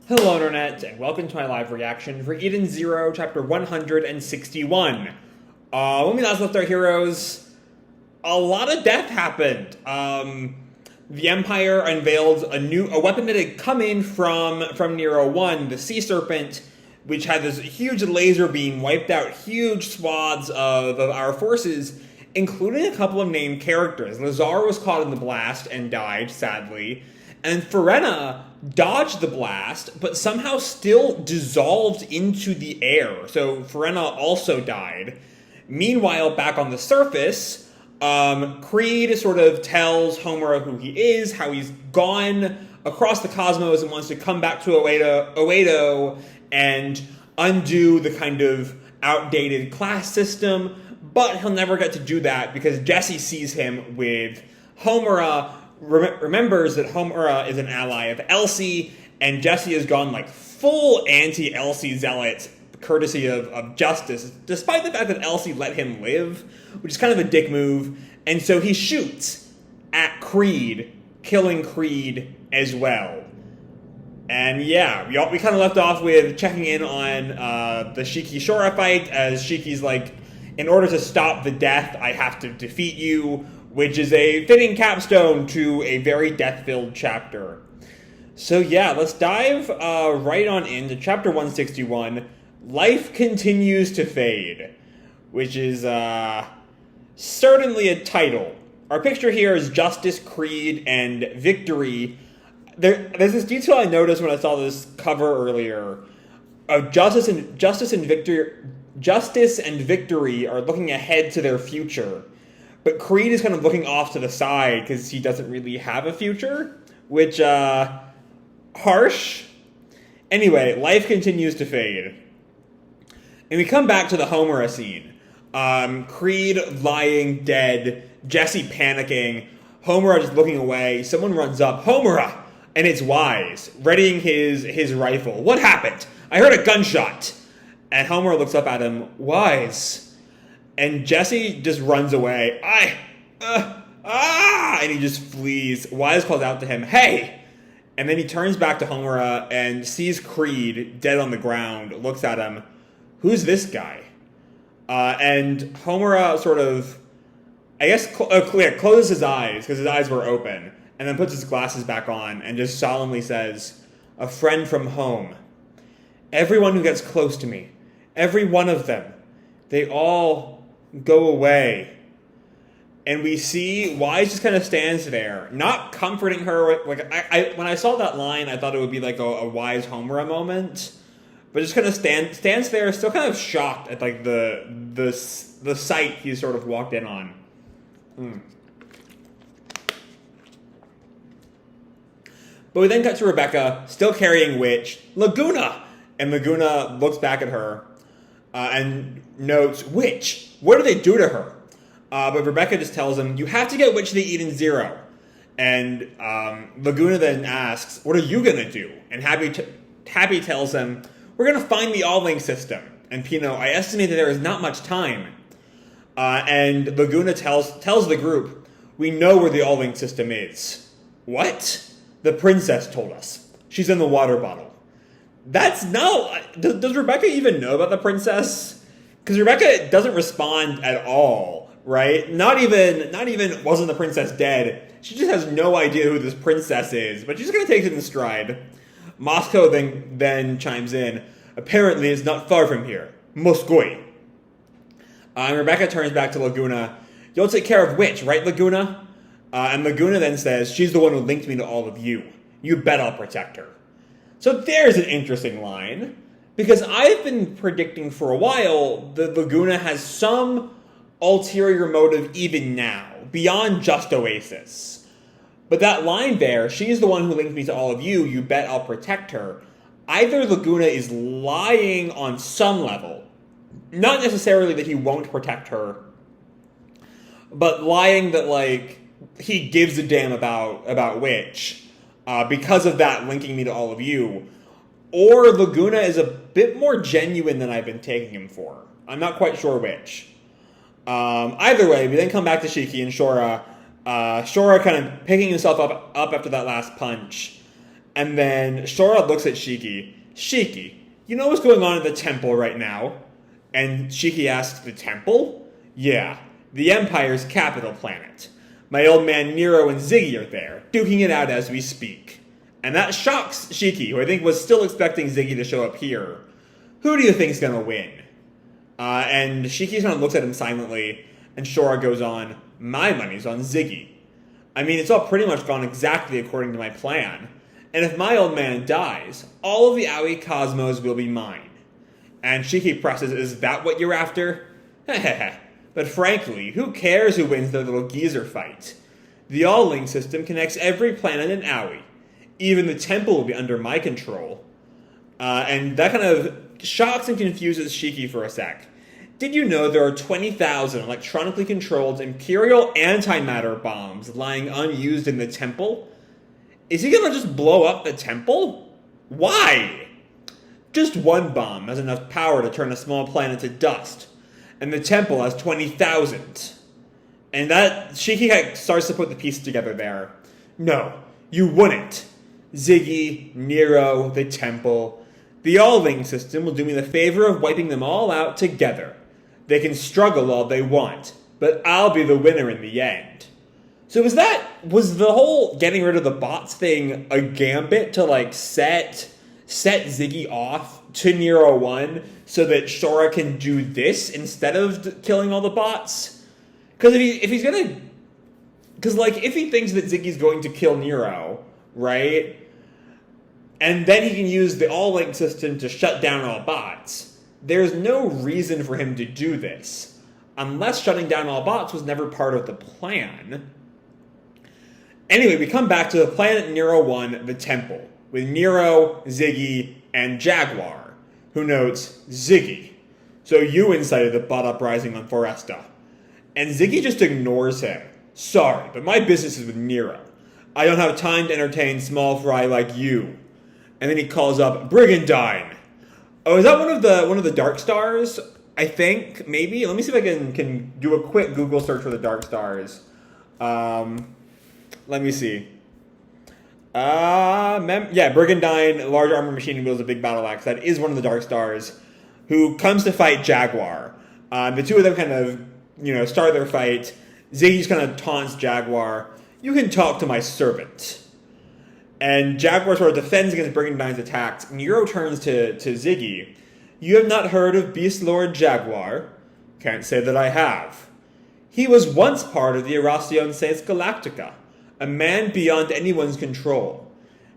Hello Internet, and welcome to my live reaction for Eden Zero, chapter 161. When we last left our heroes, a lot of death happened. The Empire unveiled a weapon that had come in from Nero 1, the Sea Serpent, which had this huge laser beam, wiped out huge swaths of our forces, including a couple of named characters. Lazar was caught in the blast and died, sadly. And Firenna dodged the blast, but somehow still dissolved into the air. So Firenna also died. Meanwhile, back on the surface, Creed sort of tells Homura who he is, how he's gone across the cosmos and wants to come back to Oedo and undo the kind of outdated class system, but he'll never get to do that because Jesse sees him with Homura, remembers that Homura is an ally of Elsie, and Jesse has gone like full anti-Elsie zealot, courtesy of Justice, despite the fact that Elsie let him live, which is kind of a dick move, and so he shoots at Creed, killing Creed as well. And yeah, we kind of left off with checking in on the Shiki-Shora fight, as Shiki's like, in order to stop the death, I have to defeat you, which is a fitting capstone to a very death-filled chapter. So yeah, let's dive right on into chapter 161, Life Continues to Fade, which is certainly a title. Our picture here is Justice, Creed, and Victory. There's this detail I noticed when I saw this cover earlier of Justice and Victory are looking ahead to their future. But Creed is kind of looking off to the side because he doesn't really have a future, which, harsh. Anyway, life continues to fade. And we come back to the Homura scene. Creed lying dead, Jesse panicking, Homura just looking away, someone runs up, Homura! And it's Wise, readying his rifle. What happened? I heard a gunshot! And Homura looks up at him, Wise... And Jesse just runs away. And he just flees. Wise calls out to him, hey! And then he turns back to Homura and sees Creed dead on the ground, looks at him. Who's this guy? And Homura sort of, I guess, closes his eyes, because his eyes were open, and then puts his glasses back on and just solemnly says, a friend from home. Everyone who gets close to me, every one of them, they all go away. And we see Wise just kind of stands there, not comforting her. Like when I saw that line, I thought it would be like a Wise Homura moment, but just kind of stands there, still kind of shocked at like the sight he sort of walked in on. But we then cut to Rebecca, still carrying Witch, Laguna, and Laguna looks back at her and notes, Witch. What do they do to her? But Rebecca just tells him, you have to get Witch to the Eden Zero. And Laguna then asks, what are you going to do? And Happy tells him, we're going to find the All-Link system. And Pino, I estimate that there is not much time. And Laguna tells the group, we know where the All-Link system is. What? The princess told us. She's in the water bottle. That's no... Does Rebecca even know about the princess? Because Rebecca doesn't respond at all, right? Not even wasn't the princess dead. She just has no idea who this princess is, but she's going to take it in stride. Moscow then chimes in. Apparently, it's not far from here. Moskoy. And Rebecca turns back to Laguna. You'll take care of Witch, right, Laguna? And Laguna then says, she's the one who linked me to all of you. You bet I'll protect her. So there's an interesting line. Because I've been predicting for a while that Laguna has some ulterior motive even now, beyond just Oasis. But that line there, she's the one who linked me to all of you, you bet I'll protect her. Either Laguna is lying on some level, not necessarily that he won't protect her, but lying that, like, he gives a damn about Witch, because of that linking me to all of you. Or Laguna is a bit more genuine than I've been taking him for. I'm not quite sure which. Either way, we then come back to Shiki and Shora. Shora kind of picking himself up after that last punch. And then Shora looks at Shiki. Shiki, you know what's going on at the temple right now? And Shiki asks, the temple? Yeah, the Empire's capital planet. My old man Nero and Ziggy are there, duking it out as we speak. And that shocks Shiki, who I think was still expecting Ziggy to show up here. Who do you think's gonna win? And Shiki kind of looks at him silently, and Shora goes on, my money's on Ziggy. I mean, it's all pretty much gone exactly according to my plan. And if my old man dies, all of the Aoi cosmos will be mine. And Shiki presses, is that what you're after? Hehehe. But frankly, who cares who wins the little geezer fight? The All-Link system connects every planet in Aoi. Even the temple will be under my control. And that kind of shocks and confuses Shiki for a sec. Did you know there are 20,000 electronically controlled Imperial antimatter bombs lying unused in the temple? Is he gonna just blow up the temple? Why? Just one bomb has enough power to turn a small planet to dust, and the temple has 20,000. And that, Shiki starts to put the pieces together there. No, you wouldn't. Ziggy, Nero, the temple. The All-Link system will do me the favor of wiping them all out together. They can struggle all they want, but I'll be the winner in the end. So was the whole getting rid of the bots thing a gambit to set Ziggy off to Nero 1 so that Shora can do this instead of killing all the bots? Because if he thinks that Ziggy's going to kill Nero, right? And then he can use the All-Link system to shut down all bots. There's no reason for him to do this, unless shutting down all bots was never part of the plan. Anyway, we come back to the planet Nero 1, the temple, with Nero, Ziggy, and Jaguar, who notes, Ziggy, so you incited the bot uprising on Foresta. And Ziggy just ignores him. Sorry, but my business is with Nero. I don't have time to entertain small fry like you. And then he calls up Brigandine. Oh, is that one of the Dark Stars? I think, maybe. Let me see if I can do a quick Google search for the Dark Stars. Let me see. Brigandine, large armor machine wields a big battle axe. That is one of the Dark Stars, who comes to fight Jaguar. The two of them kind of, start their fight. Ziggy just kind of taunts Jaguar. You can talk to my servant. And Jaguar sort of defends against Brigandine's attacks. Nero turns to Ziggy. You have not heard of Beast Lord Jaguar? Can't say that I have. He was once part of the Erasion Seis Galactica, a man beyond anyone's control.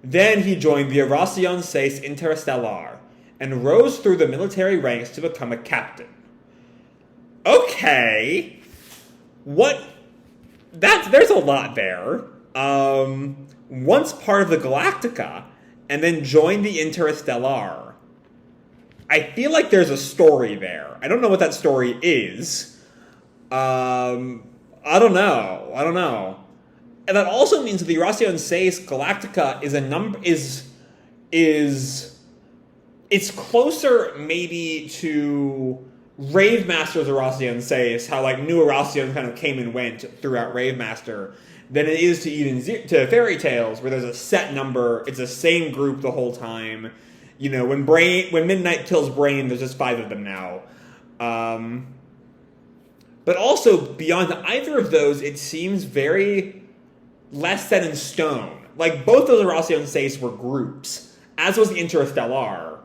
Then he joined the Erasion Seis Interstellar, and rose through the military ranks to become a captain. Okay. There's a lot there. Once part of the Galactica, and then joined the Interstellar. I feel like there's a story there. I don't know what that story is. I don't know. And that also means that the Erasion Seis Galactica it's closer maybe to Rave Master's Erasion Seis, how New Erasion kind of came and went throughout Rave Master, than it is to Fairy Tales, where there's a set number, it's the same group the whole time. When Midnight kills Brain, there's just 5 of them now. But also, beyond either of those, it seems very less set in stone. Both those Erasion Seis were groups, as was the Interstellar.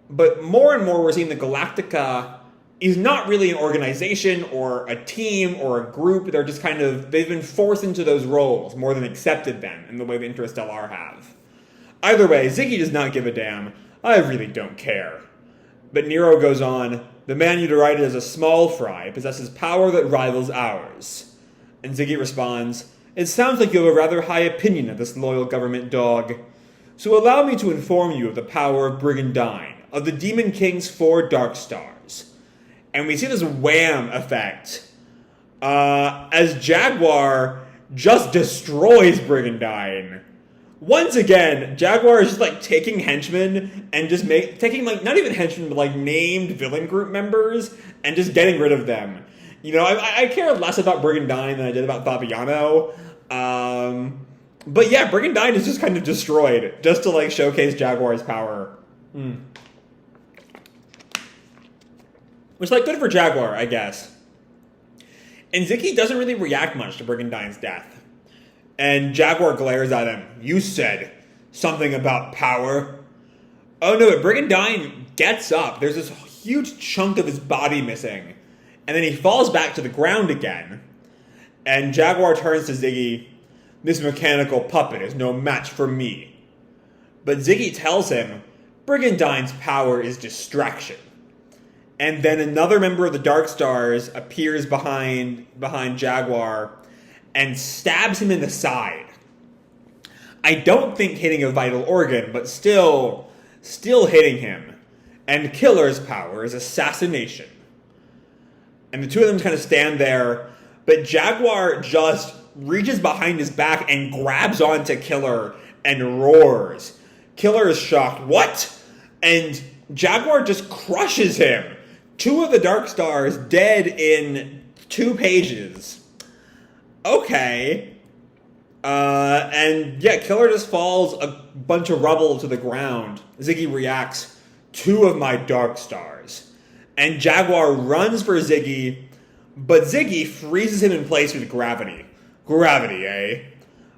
But more and more, we're seeing the Galactica is not really an organization or a team or a group. They're just they've been forced into those roles more than accepted them in the way the Interstellar have. Either way, Ziggy does not give a damn. I really don't care. But Nero goes on, the man you derided as a small fry possesses power that rivals ours. And Ziggy responds, it sounds like you have a rather high opinion of this loyal government dog. So allow me to inform you of the power of Brigandine, of the Demon King's 4 Dark Stars. And we see this wham effect as Jaguar just destroys Brigandine. Once again, Jaguar is just taking henchmen and just taking not even henchmen, but named villain group members and just getting rid of them. I care less about Brigandine than I did about Fabiano. But yeah, Brigandine is just kind of destroyed, just to like showcase Jaguar's power. Which, like, good for Jaguar, I guess. And Ziggy doesn't really react much to Brigandine's death. And Jaguar glares at him. You said something about power. Oh no, but Brigandine gets up. There's this huge chunk of his body missing. And then he falls back to the ground again. And Jaguar turns to Ziggy. This mechanical puppet is no match for me. But Ziggy tells him Brigandine's power is distraction. And then another member of the Dark Stars appears behind Jaguar and stabs him in the side. I don't think hitting a vital organ, but still hitting him. And Killer's power is assassination. And the two of them kind of stand there, but Jaguar just reaches behind his back and grabs onto Killer and roars. Killer is shocked. What? And Jaguar just crushes him. Two of the Dark Stars dead in 2 pages. Okay. And yeah, Killer just falls a bunch of rubble to the ground. Ziggy reacts. 2 of my Dark Stars. And Jaguar runs for Ziggy, but Ziggy freezes him in place with gravity. Gravity, eh?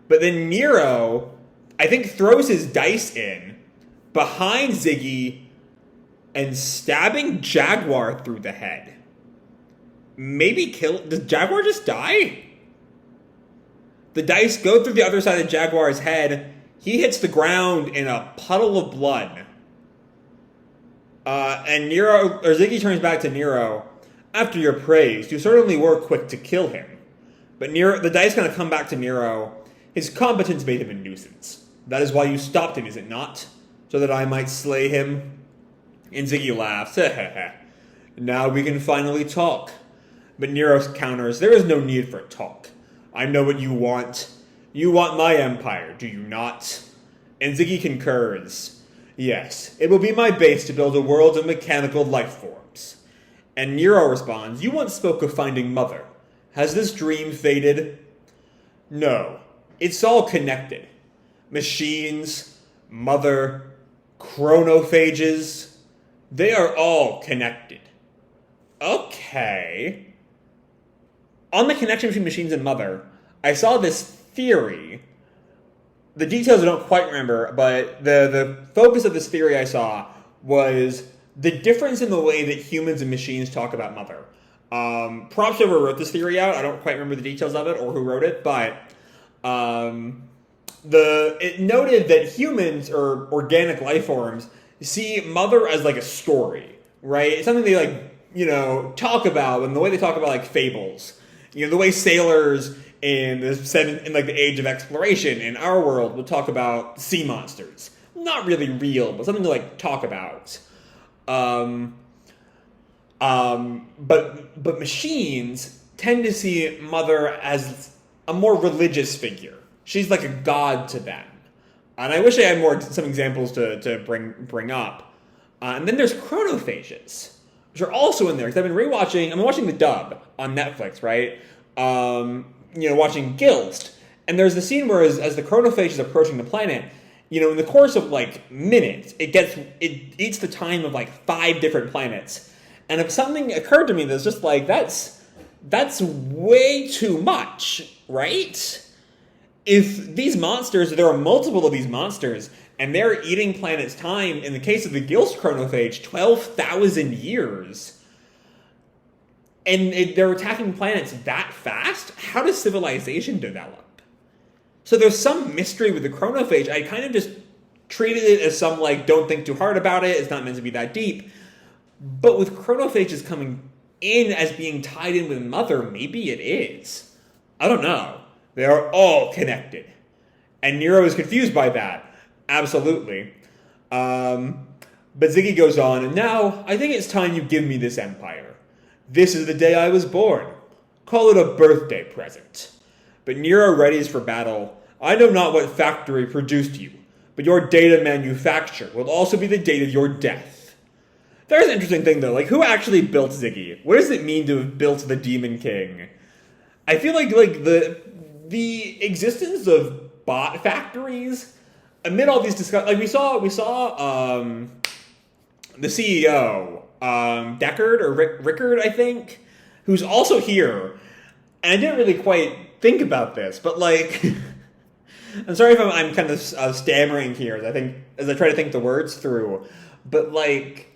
But then Nero, I think, throws his dice in behind Ziggy and stabbing Jaguar through the head. Maybe does Jaguar just die? The dice go through the other side of Jaguar's head. He hits the ground in a puddle of blood. And Ziggy turns back to Nero. After your praise, you certainly were quick to kill him. But the dice kind of come back to Nero. His competence made him a nuisance. That is why you stopped him, is it not? So that I might slay him? And Ziggy laughs. Now we can finally talk. But Nero counters, there is no need for talk. I know what you want. You want my empire, do you not? And Ziggy concurs. Yes, it will be my base to build a world of mechanical life forms. And Nero responds, you once spoke of finding Mother. Has this dream faded? No, it's all connected. Machines, Mother, chronophages, they are all connected. Okay. On the connection between machines and Mother, I saw this theory. The details I don't quite remember, but the focus of this theory I saw was the difference in the way that humans and machines talk about Mother. Props whoever wrote this theory out. I don't quite remember the details of it or who wrote it, but it noted that humans or organic life forms see Mother as like a story, right? It's something they talk about, and the way they talk about like fables. The way sailors in the Age of Exploration in our world would talk about sea monsters. Not really real, but something to like talk about. But machines tend to see Mother as a more religious figure. She's like a god to them. And I wish I had some examples to bring up. And then there's chronophages, which are also in there. Because I'm watching the dub on Netflix, right? Watching Gilst. And there's the scene where as the chronophage is approaching the planet, in the course of like minutes, it eats the time of like 5 different planets. And if something occurred to me that's just like, that's way too much, right? If these monsters, there are multiple of these monsters, and they're eating planets' time, in the case of the Gilst chronophage, 12,000 years, and they're attacking planets that fast, how does civilization develop? So there's some mystery with the chronophage. I kind of just treated it as some, don't think too hard about it, it's not meant to be that deep. But with chronophages coming in as being tied in with Mother, maybe it is. I don't know. They are all connected. And Nero is confused by that. Absolutely. But Ziggy goes on, and now I think it's time you give me this empire. This is the day I was born. Call it a birthday present. But Nero readies for battle. I know not what factory produced you, but your date of manufacture will also be the date of your death. There's an interesting thing, though. Who actually built Ziggy? What does it mean to have built the Demon King? I feel like the existence of bot factories. Amid all these discussions, like we saw the CEO, Deckard or Rickard, I think, who's also here. And I didn't really quite think about this, but like, I'm sorry if I'm kind of stammering here as I try to think the words through. But like,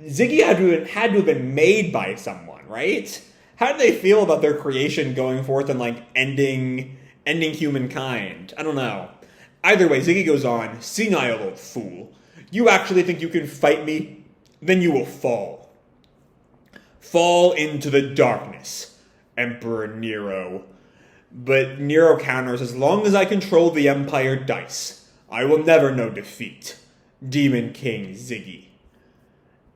Ziggy had to have been made by someone, right? How do they feel about their creation going forth and like ending humankind? I don't know. Either way, Ziggy goes on, "Senile old fool. You actually think you can fight me? Then you will fall. Fall into the darkness, Emperor Nero." But Nero counters, "As long as I control the Empire dice, I will never know defeat. Demon King Ziggy."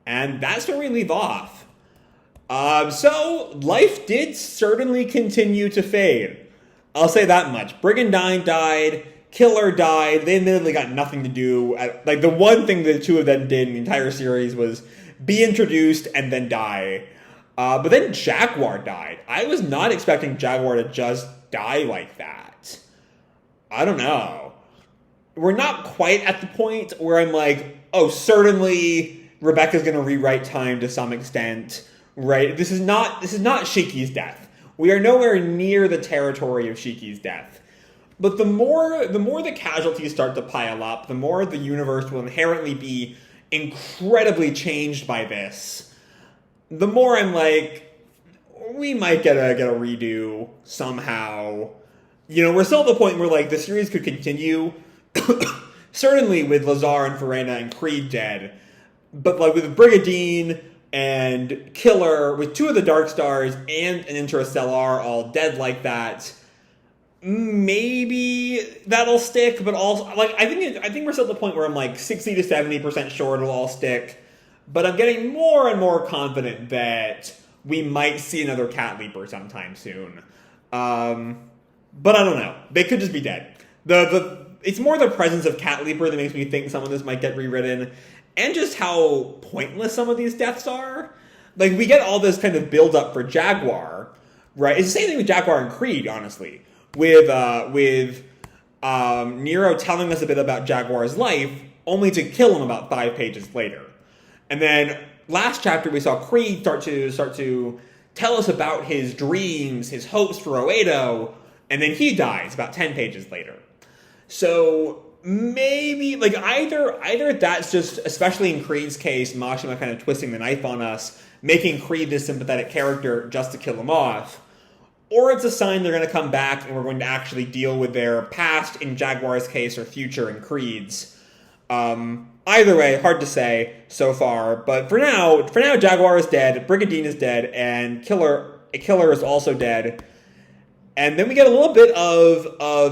And that's where we leave off. So, life did certainly continue to fade. I'll say that much. Brigandine died, Killer died, they admittedly got nothing to do. Like, the one thing the two of them did in the entire series was be introduced and then die. But then Jaguar died. I was not expecting Jaguar to just die like that. I don't know. We're not quite at the point where I'm like, oh, certainly Rebecca's going to rewrite time to some extent, right? This is not Shiki's death. We are nowhere near the territory of Shiki's death. But the more the casualties start to pile up, the more the universe will inherently be incredibly changed by this. The more I'm like, we might get a redo somehow. You know, we're still at the point where like the series could continue, certainly with Lazar and Verena and Creed dead, but like with Brigadine and Killer, with two of the Dark Stars and an Interstellar all dead like that, maybe that'll stick. But also, like I think we're still at the point where I'm like 60 to 70% sure it'll all stick. But I'm getting more and more confident that we might see another Cat Leaper sometime soon. But I don't know. They could just be dead. It's more the presence of Cat Leaper that makes me think some of this might get rewritten. And just how pointless some of these deaths are. Like, we get all this kind of build-up for Jaguar, right? It's the same thing with Jaguar and Creed, honestly. With Nero telling us a bit about Jaguar's life, only to kill him about 5 pages later. And then last chapter we saw Creed start to tell us about his dreams, his hopes for Oedo, and then he dies about 10 pages later. So maybe like either that's just, especially in Creed's case, Mashima kind of twisting the knife on us, making Creed this sympathetic character just to kill him off, or it's a sign they're going to come back and we're going to actually deal with their past in Jaguar's case or future in Creed's. Either way, hard to say so far, but for now, Jaguar is dead, Brigadine is dead, and Killer is also dead. And then we get a little bit of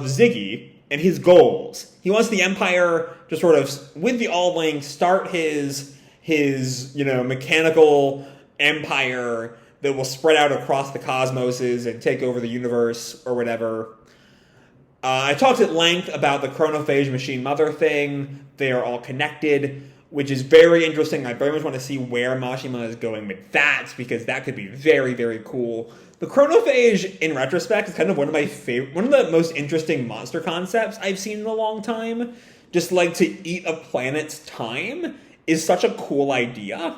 Ziggy and his goals. He wants the Empire to sort of, with the All Link, start his mechanical empire that will spread out across the cosmoses and take over the universe or whatever. I talked at length about the chronophage machine mother thing. They are all connected, which is very interesting. I very much want to see where Mashima is going with that, because that could be very, very cool. The chronophage, in retrospect, is kind of one of the most interesting monster concepts I've seen in a long time. Just like to eat a planet's time is such a cool idea.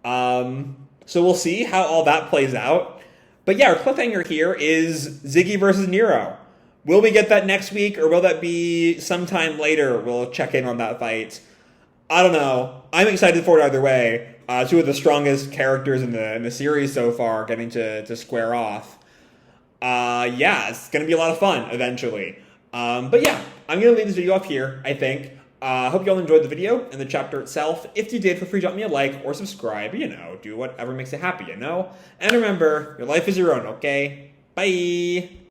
So we'll see how all that plays out. But yeah, our cliffhanger here is Ziggy versus Nero. Will we get that next week, or will that be sometime later? We'll check in on that fight. I don't know. I'm excited for it either way. Two of the strongest characters in the series so far getting to square off. Yeah, it's going to be a lot of fun eventually. But yeah, I'm going to leave this video off here, I think. Hope you all enjoyed the video and the chapter itself. If you did, feel free to drop me a like or subscribe. Do whatever makes you happy, And remember, your life is your own, okay? Bye!